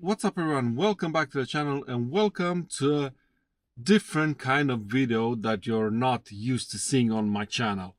What's up everyone, welcome back to the channel and welcome to a different kind of video that you're not used to seeing on my channel.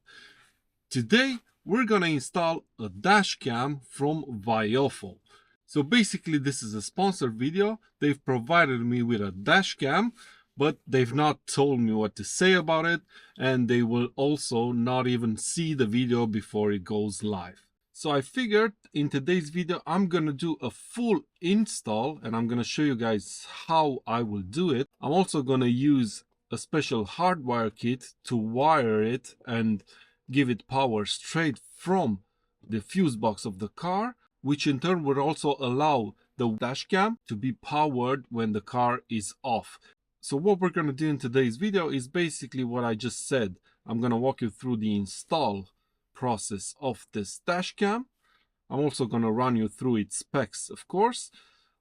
Today we're gonna install a dash cam from Viofo. So basically this is a sponsored video. They've provided me with a dash cam, but they've not told me what to say about it, and they will also not even see the video before it goes live. So I figured in today's video I'm gonna do a full install and I'm gonna show you guys how I will do it. I'm also gonna use a special hardwire kit to wire it and give it power straight from the fuse box of the car, which in turn would also allow the dash cam to be powered when the car is off. So what we're gonna do in today's video is basically what I just said. I'm gonna walk you through the install process of this dash cam. I'm also going to run you through its specs, of course.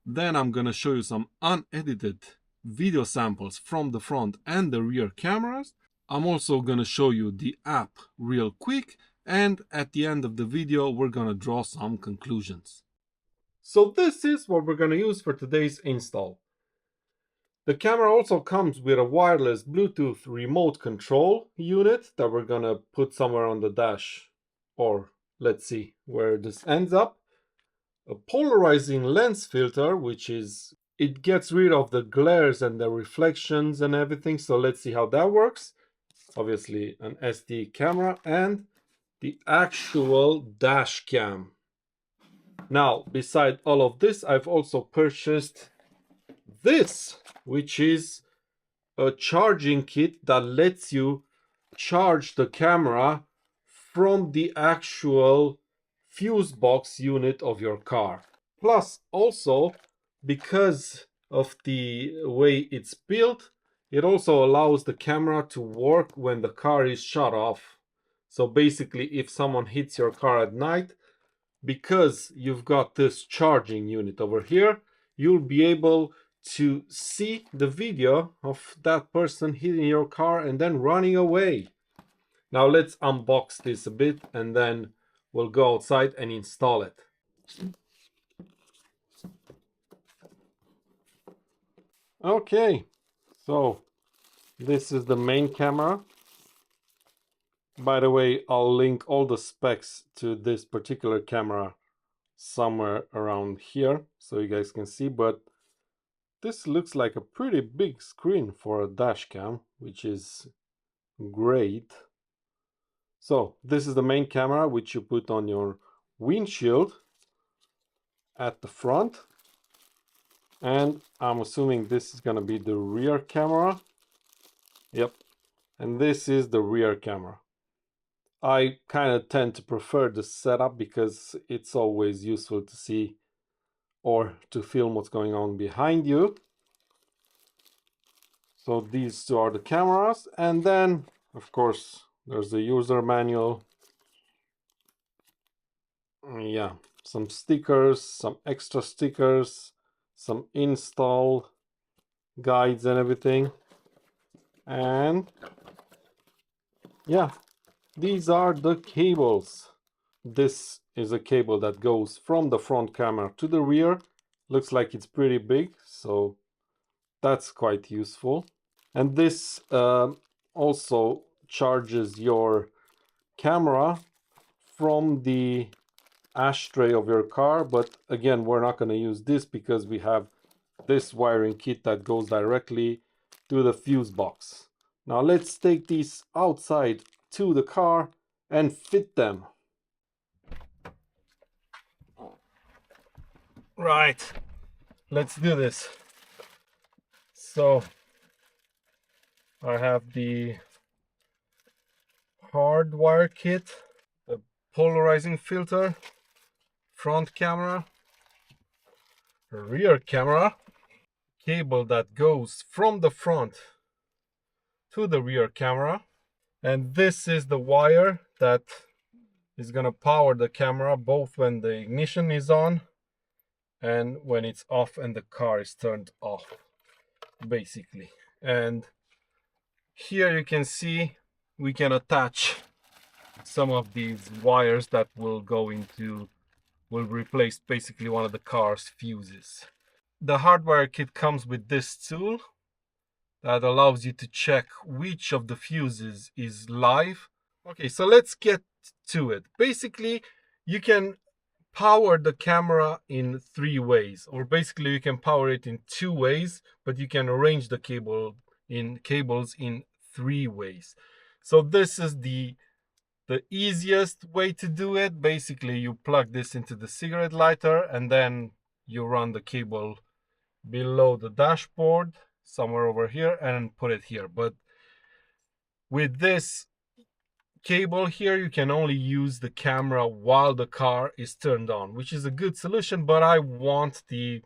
Then I'm going to show you some unedited video samples from the front and the rear cameras. I'm also going to show you the app real quick, and at the end of the video we're going to draw some conclusions. So this is what we're going to use for today's install. The camera also comes with a wireless Bluetooth remote control unit that we're gonna put somewhere on the dash, or let's see where this ends up. A polarizing lens filter, it gets rid of the glares and the reflections and everything, so let's see how that works. Obviously an SD camera and the actual dash cam. Now, beside all of this, I've also purchased this, which is a charging kit that lets you charge the camera from the actual fuse box unit of your car. Plus, also, because of the way it's built, it also allows the camera to work when the car is shut off. So basically, if someone hits your car at night, because you've got this charging unit over here, you'll be able to see the video of that person hitting your car and then running away. Now let's unbox this a bit and then we'll go outside and install it. Okay, so this is the main camera. By the way, I'll link all the specs to this particular camera somewhere around here so you guys can see, but this looks like a pretty big screen for a dash cam, which is great. So this is the main camera, which you put on your windshield at the front. And I'm assuming this is going to be the rear camera. Yep. And this is the rear camera. I kind of tend to prefer this setup because it's always useful to see or to film what's going on behind you. So these two are the cameras, and then of course there's the user manual. Yeah, some stickers, some extra stickers, some install guides and everything. And yeah, these are the cables. This is a cable that goes from the front camera to the rear. Looks like it's pretty big, so that's quite useful. And this also charges your camera from the ashtray of your car, but again, we're not going to use this because we have this wiring kit that goes directly to the fuse box. Now let's take these outside to the car and fit them. Right, let's do this. So I have the Hardwire kit, the polarizing filter, front camera, rear camera, cable that goes from the front to the rear camera, and this is the wire that is gonna power the camera both when the ignition is on and when it's off and the car is turned off, basically. And here you can see we can attach some of these wires that will replace basically one of the car's fuses. the Hardwire kit comes with this tool that allows you to check which of the fuses is live. Okay, so let's get to it. Basically, you can power the camera in 3 ways, or basically you can power it in 2 ways, but you can arrange the cables in 3 ways. So this is the easiest way to do it. Basically, you plug this into the cigarette lighter and then you run the cable below the dashboard somewhere over here and put it here. But with this cable here, you can only use the camera while the car is turned on, which is a good solution, but I want the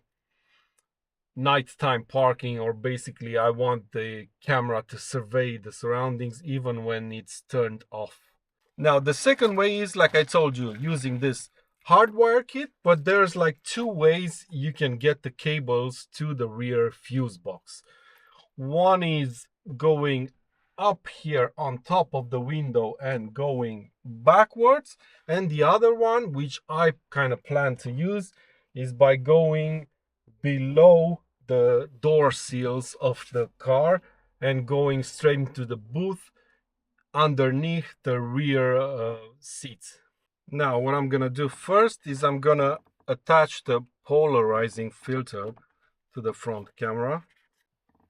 nighttime parking, or basically I want the camera to survey the surroundings even when it's turned off. Now the second way is, like I told you, using this Hardwire kit, but there's like 2 ways you can get the cables to the rear fuse box. One is going up here on top of the window and going backwards, and the other one, which I kind of plan to use, is by going below the door seals of the car and going straight into the booth underneath the rear seats. Now what I'm gonna do first is I'm gonna attach the polarizing filter to the front camera.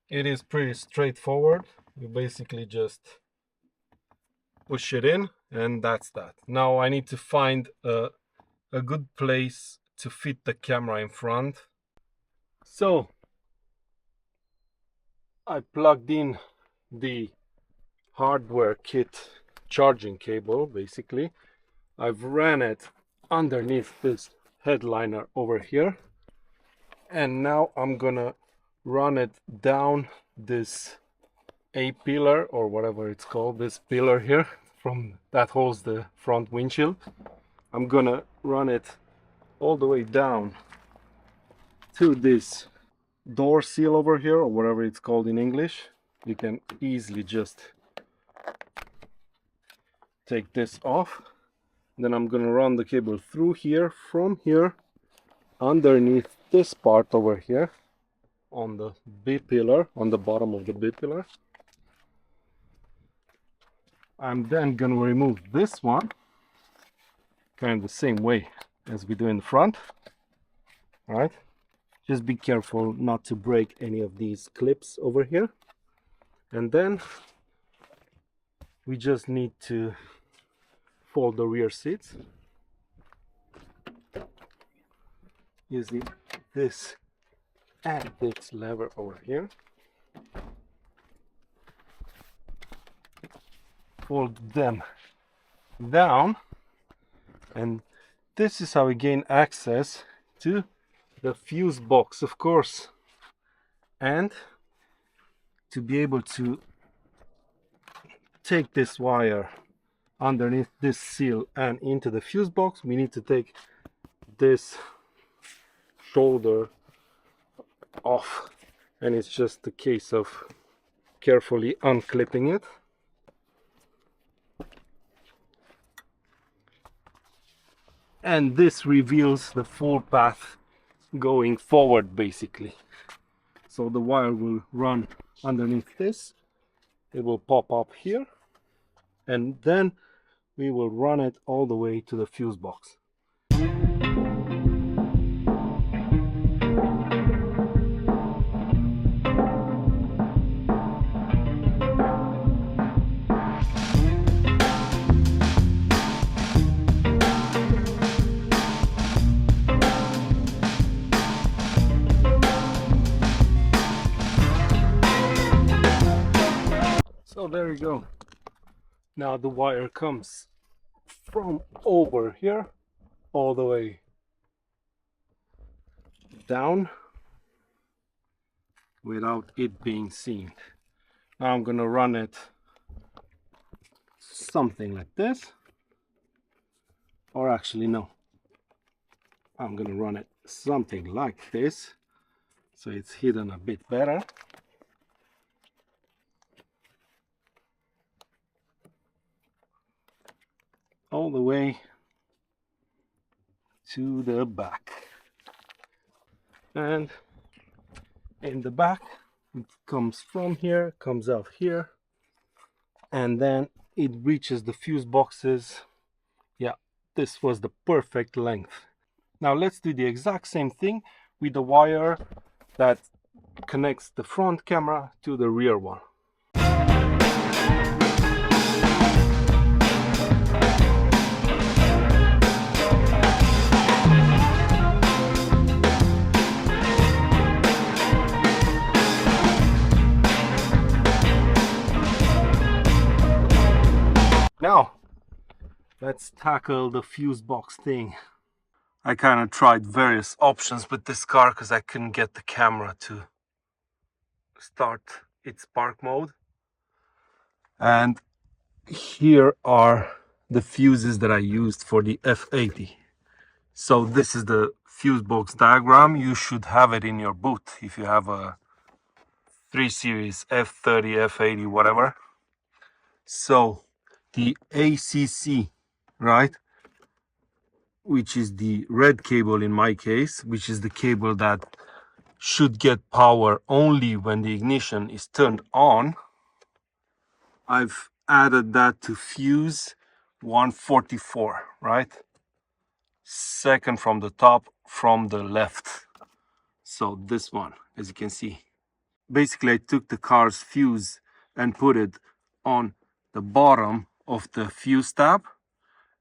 It is pretty straightforward. You basically just push it in and that's that. Now I need to find a good place to fit the camera in front. So I plugged in the Hardwire kit charging cable. Basically I've ran it underneath this headliner over here, and now I'm gonna run it down this A-pillar, or whatever it's called, this pillar here from that holds the front windshield. I'm gonna run it all the way down to this door seal over here, or whatever it's called in English. You can easily just take this off. Then I'm gonna run the cable through here, from here, underneath this part over here on the B-pillar, on the bottom of the B-pillar. I'm then gonna remove this one, kind of the same way as we do in the front. All right, just be careful not to break any of these clips over here. And then we just need to fold the rear seats using this and this lever over here. Fold them down, and this is how we gain access to the fuse box, of course. And to be able to take this wire underneath this seal and into the fuse box, we need to take this shoulder off, and it's just a case of carefully unclipping it. And this reveals the full path going forward, basically. So the wire will run underneath this, it will pop up here, and then we will run it all the way to the fuse box. So there you go. Now the wire comes from over here all the way down without it being seen. Now I'm gonna run it something like this, or actually no, I'm gonna run it something like this so it's hidden a bit better. All the way to the back, and in the back. It comes from here, comes out here, and then it reaches the fuse boxes. Yeah, this was the perfect length. Now let's do the exact same thing with the wire that connects the front camera to the rear one. Now, let's tackle the fuse box thing. I kind of tried various options with this car because I couldn't get the camera to start its park mode. And here are the fuses that I used for the F80. So this is the fuse box diagram. You should have it in your boot if you have a 3 Series, F30, F80, whatever. So the ACC, right, which is the red cable in my case, which is the cable that should get power only when the ignition is turned on, I've added that to fuse 144, right? Second from the top, from the left. So this one, as you can see. Basically, I took the car's fuse and put it on the bottom of the fuse tab,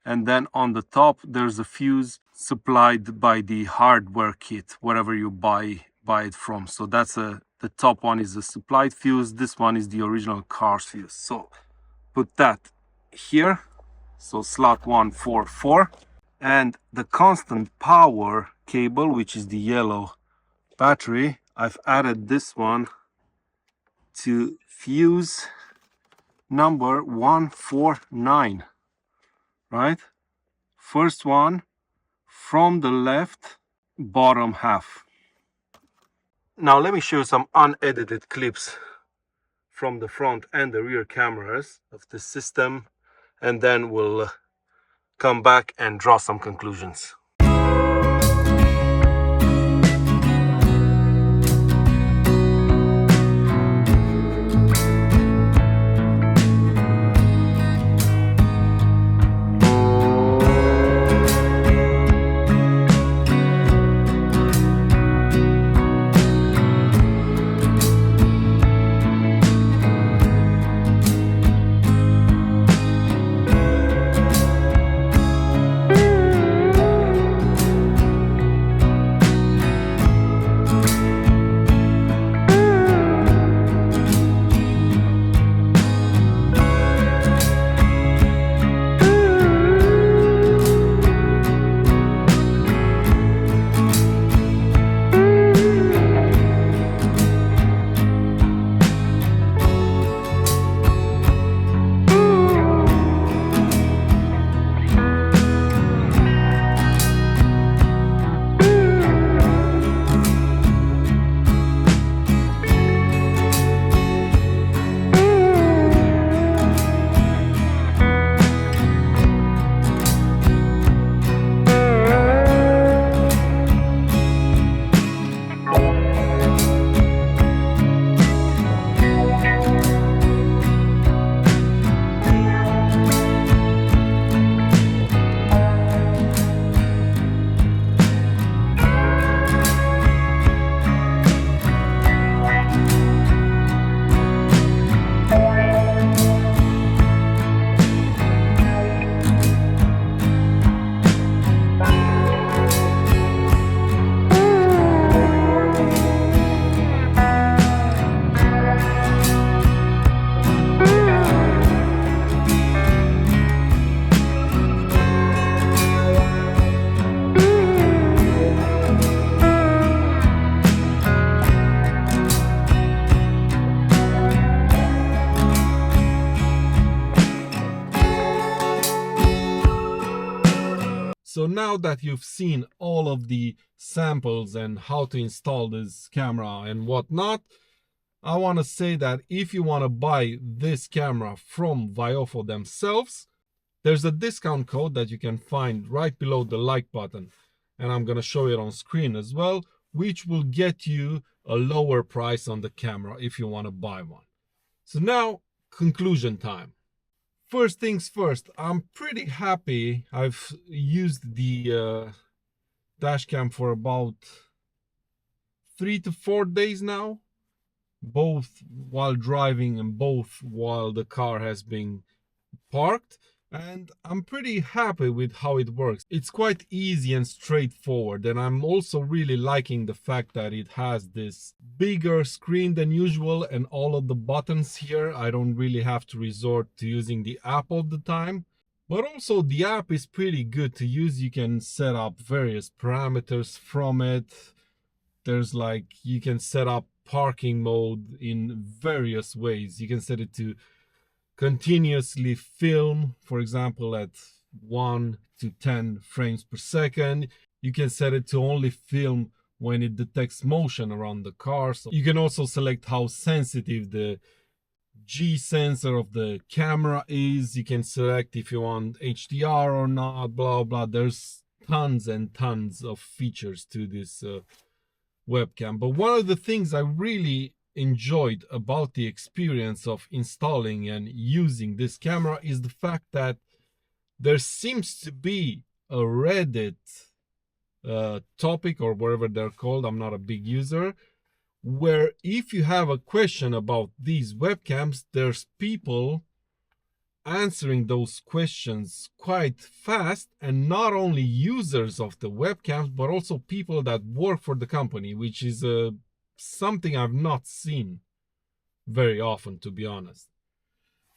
and then on the top there's a fuse supplied by the Hardwire kit, wherever you buy it from. So that's the top one is a supplied fuse, this one is the original car's fuse. So put that here, so slot 144, and the constant power cable, which is the yellow battery, I've added this one to fuse number 149, right? First one from the left bottom half. Now let me show you some unedited clips from the front and the rear cameras of the system, and then we'll come back and draw some conclusions. So now that you've seen all of the samples and how to install this camera and whatnot, I want to say that if you want to buy this camera from Viofo themselves, there's a discount code that you can find right below the like button. And I'm going to show it on screen as well, which will get you a lower price on the camera if you want to buy one. So now, conclusion time. First things first, I'm pretty happy. I've used the Dashcam for about 3 to 4 days now, both while driving and both while the car has been parked, and I'm pretty happy with how it works. It's quite easy and straightforward, and I'm also really liking the fact that it has this bigger screen than usual and all of the buttons here. I don't really have to resort to using the app all the time, but also the app is pretty good to use. You can set up various parameters from it. There's like, you can set up parking mode in various ways. You can set it to continuously film, for example, at 1 to 10 frames per second. You can set it to only film when it detects motion around the car. So you can also select how sensitive the G sensor of the camera is. You can select if you want HDR or not, blah blah. There's tons and tons of features to this webcam. But one of the things I really enjoyed about the experience of installing and using this camera is the fact that there seems to be a Reddit topic, or whatever they're called, I'm not a big user, where if you have a question about these webcams, there's people answering those questions quite fast, and not only users of the webcams but also people that work for the company, which is something I've not seen very often, to be honest.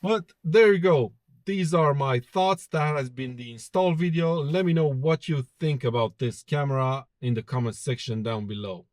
But there you go. These are my thoughts. That has been the install video. Let me know what you think about this camera in the comment section down below.